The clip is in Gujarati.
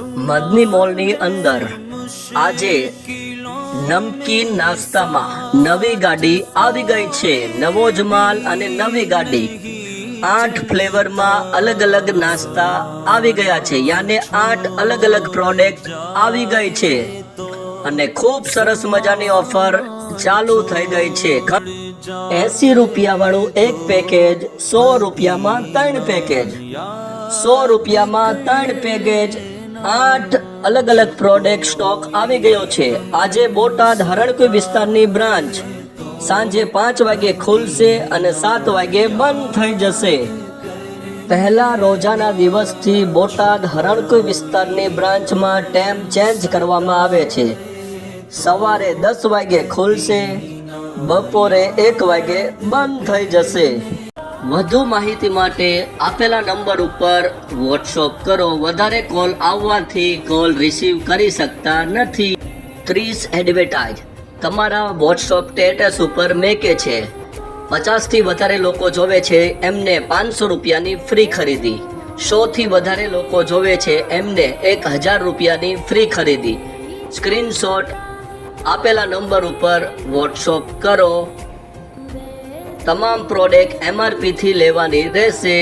મદની મોલની અંદર આજે નમકીન નાસ્તામાં નવી ગાડી આવી ગઈ છે. નવો જ માલ અને નવી ગાડી 8 ફ્લેવરમાં અલગ અલગ નાસ્તા આવી ગયા છે. યાને 8 અલગ અલગ પ્રોડક્ટ આવી ગઈ છે અને ખૂબ સરસ મજાની ઓફર ચાલુ થઈ ગઈ છે. 80 રૂપિયા વાળું એક પેકેજ 100 રૂપિયામાં 3 પેકેજ, 100 રૂપિયામાં 3 પેકેજ. 8 અલગ અલગ પ્રોડક્ટ સ્ટોક આવી ગયો છે. આજે બોટાદ હરણકુઈ વિસ્તારની બ્રાન્ચ સાંજે 5 વાગે ખુલશે અને 7 વાગે બંધ થઈ જશે. પહેલા રોજાના દિવસથી બોટાદ હરણકુઈ વિસ્તારની બ્રાન્ચમાં ટાઈમ ચેન્જ કરવામાં આવે છે. સવારે 10 વાગે ખુલશે, બપોરે 1 વાગે બંધ થઈ જશે. વધુ માહિતી માટે આપેલા નંબર ઉપર વોટ્સઅપ કરો. વધારે કોલ આવવાથી કોલ રિસીવ કરી શકતા નથી. 30 એડવર્ટાઇઝ તમારા વોટ્સઅપ સ્ટેટસ ઉપર મેકે છે. 50થી વધારે લોકો જોવે છે એમને 500 રૂપિયાની ફ્રી ખરીદી. 100થી વધારે લોકો જોવે છે એમને 1000 રૂપિયાની ફ્રી ખરીદી. સ્ક્રીનશોટ આપેલા નંબર ઉપર વોટ્સઅપ કરો. તમામ પ્રોડક્ટ MRP થી લેવાની રહેશે.